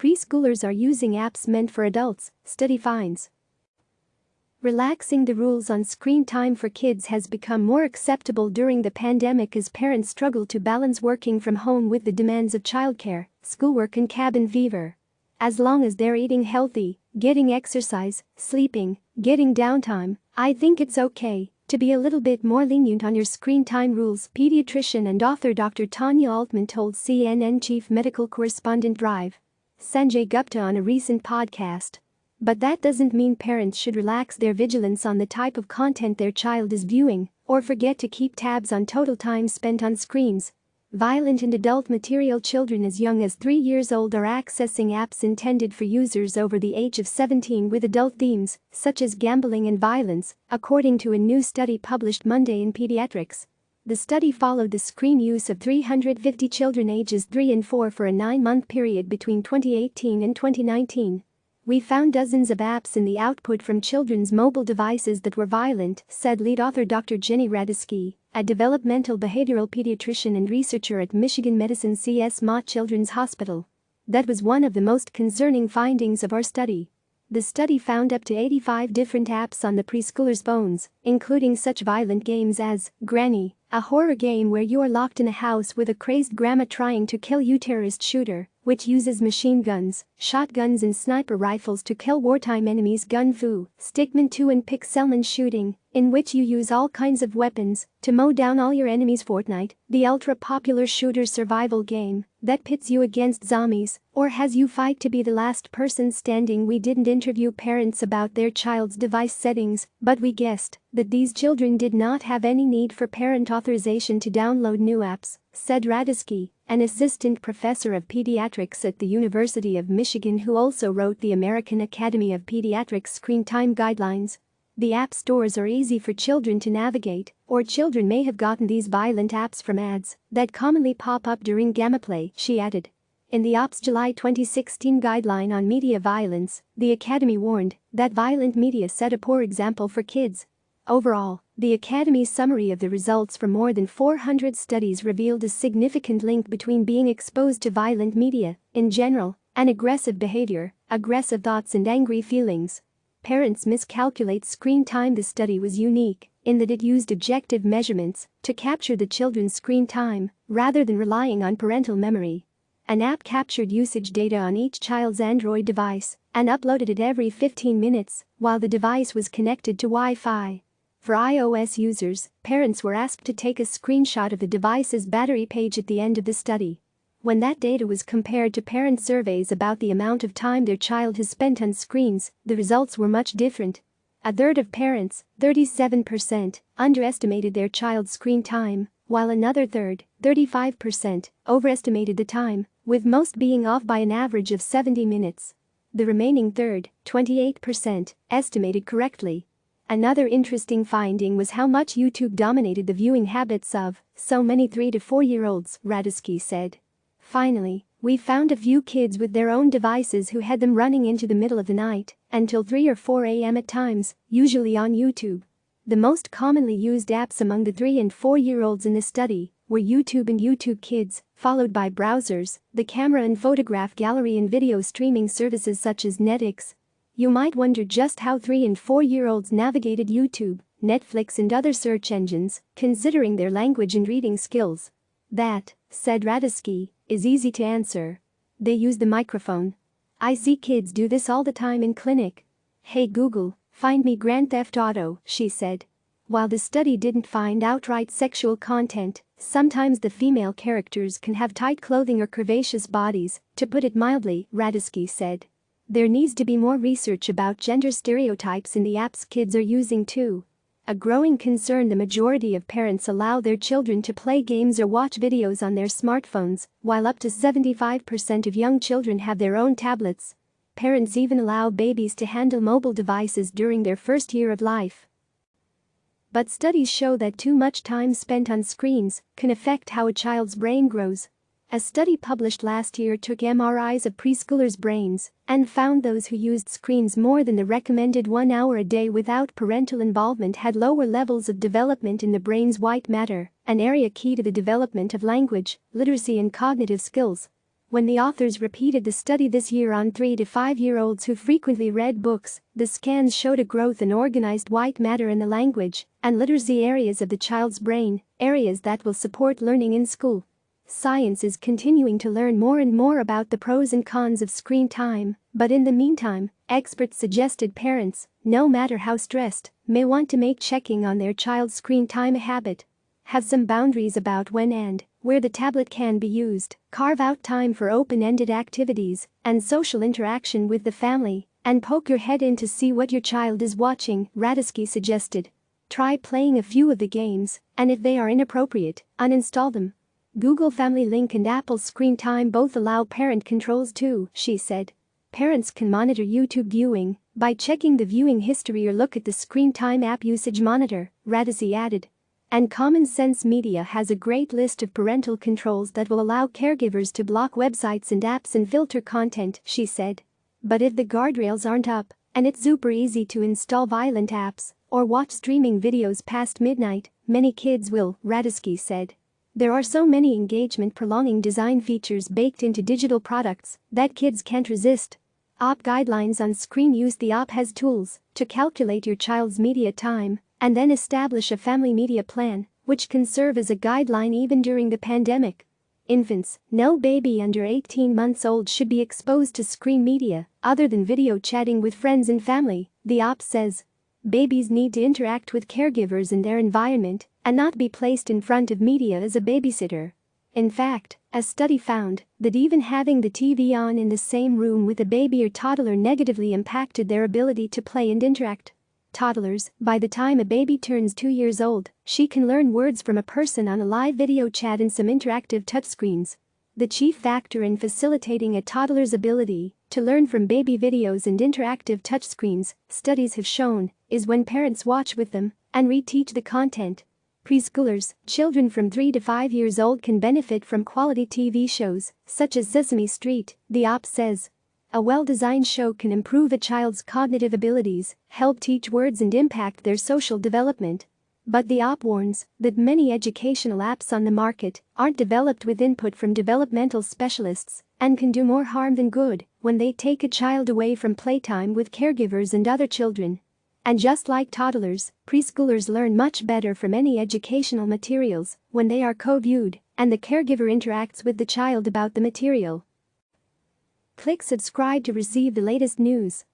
preschoolers are using apps meant for adults, study finds. Relaxing the rules on screen time for kids has become more acceptable during the pandemic as parents struggle to balance working from home with the demands of childcare, schoolwork and cabin fever. As long as they're eating healthy, getting exercise, sleeping, getting downtime, I think it's okay to be a little bit more lenient on your screen time rules, pediatrician and author Dr. Tanya Altmann told CNN chief medical correspondent Sanjay Gupta on a recent podcast. But that doesn't mean parents should relax their vigilance on the type of content their child is viewing or forget to keep tabs on total time spent on screens. Violent and adult material. Children as young as 3 years old are accessing apps intended for users over the age of 17 with adult themes, such as gambling and violence, according to a new study published Monday in Pediatrics. The study followed the screen use of 350 children ages 3 and 4 for a 9-month period between 2018 and 2019. We found dozens of apps in the output from children's mobile devices that were violent, said lead author Dr. Jenny Radisky, a developmental behavioral pediatrician and researcher at Michigan Medicine C.S. Mott Children's Hospital. That was one of the most concerning findings of our study. The study found up to 85 different apps on the preschoolers' phones, including such violent games as Granny, a horror game where you are locked in a house with a crazed grandma trying to kill you, terrorist shooter, which uses machine guns, shotguns and sniper rifles to kill wartime enemies, Gun Fu, Stickman 2 and Pixelman shooting, in which you use all kinds of weapons to mow down all your enemies, Fortnite, the ultra-popular shooter survival game that pits you against zombies or has you fight to be the last person standing. We didn't interview parents about their child's device settings, but we guessed that these children did not have any need for parent authorization to download new apps, said Radisky, an assistant professor of pediatrics at the University of Michigan who also wrote the American Academy of Pediatrics Screen Time Guidelines. The app stores are easy for children to navigate, or children may have gotten these violent apps from ads that commonly pop up during gameplay, she added. In the OPS July 2016 guideline on media violence, the Academy warned that violent media set a poor example for kids. Overall, the Academy's summary of the results from more than 400 studies revealed a significant link between being exposed to violent media, in general, and aggressive behavior, aggressive thoughts and angry feelings. Parents miscalculate screen time. The study was unique in that it used objective measurements to capture the children's screen time rather than relying on parental memory. An app captured usage data on each child's Android device and uploaded it every 15 minutes while the device was connected to Wi-Fi. For iOS users, parents were asked to take a screenshot of the device's battery page at the end of the study. When that data was compared to parent surveys about the amount of time their child has spent on screens, the results were much different. A third of parents, 37%, underestimated their child's screen time, while another third, 35%, overestimated the time, with most being off by an average of 70 minutes. The remaining third, 28%, estimated correctly. Another interesting finding was how much YouTube dominated the viewing habits of so many 3 to 4-year-olds, Radisky said. Finally, we found a few kids with their own devices who had them running into the middle of the night until 3 or 4 a.m. at times, usually on YouTube. The most commonly used apps among the 3 and 4-year-olds in the study were YouTube and YouTube Kids, followed by browsers, the camera and photograph gallery and video streaming services such as Netflix. You might wonder just how 3 and 4-year-olds navigated YouTube, Netflix and other search engines, considering their language and reading skills. That, said Radisky, is easy to answer. They use the microphone. I see kids do this all the time in clinic. Hey Google, find me Grand Theft Auto, she said. While the study didn't find outright sexual content, sometimes the female characters can have tight clothing or curvaceous bodies, to put it mildly, Radisky said. There needs to be more research about gender stereotypes in the apps kids are using too. A growing concern. The majority of parents allow their children to play games or watch videos on their smartphones, while up to 75% of young children have their own tablets. Parents even allow babies to handle mobile devices during their first year of life. But studies show that too much time spent on screens can affect how a child's brain grows. A study published last year took MRIs of preschoolers' brains and found those who used screens more than the recommended 1 hour a day without parental involvement had lower levels of development in the brain's white matter, an area key to the development of language, literacy and cognitive skills. When the authors repeated the study this year on 3 to 5-year-olds who frequently read books, the scans showed a growth in organized white matter in the language and literacy areas of the child's brain, areas that will support learning in school. Science is continuing to learn more and more about the pros and cons of screen time, but in the meantime, experts suggested parents, no matter how stressed, may want to make checking on their child's screen time a habit. Have some boundaries about when and where the tablet can be used, carve out time for open-ended activities and social interaction with the family, and poke your head in to see what your child is watching, Radisky suggested. Try playing a few of the games, and if they are inappropriate, uninstall them. Google Family Link and Apple Screen Time both allow parent controls too, she said. Parents can monitor YouTube viewing by checking the viewing history or look at the Screen Time app usage monitor, Radisky added. And Common Sense Media has a great list of parental controls that will allow caregivers to block websites and apps and filter content, she said. But if the guardrails aren't up, and it's super easy to install violent apps or watch streaming videos past midnight, many kids will, Radisky said. There are so many engagement-prolonging design features baked into digital products that kids can't resist. App guidelines on screen use. The app has tools to calculate your child's media time and then establish a family media plan, which can serve as a guideline even during the pandemic. Infants, no baby under 18 months old should be exposed to screen media other than video chatting with friends and family, the app says. Babies need to interact with caregivers in their environment and not be placed in front of media as a babysitter. In fact, a study found that even having the TV on in the same room with a baby or toddler negatively impacted their ability to play and interact. Toddlers, by the time a baby turns 2 years old, she can learn words from a person on a live video chat and some interactive touchscreens. The chief factor in facilitating a toddler's ability to learn from baby videos and interactive touchscreens, studies have shown, is when parents watch with them and reteach the content. Preschoolers, children from 3 to 5 years old, can benefit from quality TV shows, such as Sesame Street, the app says. A well-designed show can improve a child's cognitive abilities, help teach words and impact their social development. But the app warns that many educational apps on the market aren't developed with input from developmental specialists and can do more harm than good when they take a child away from playtime with caregivers and other children. And just like toddlers, preschoolers learn much better from any educational materials when they are co-viewed and the caregiver interacts with the child about the material. Click subscribe to receive the latest news.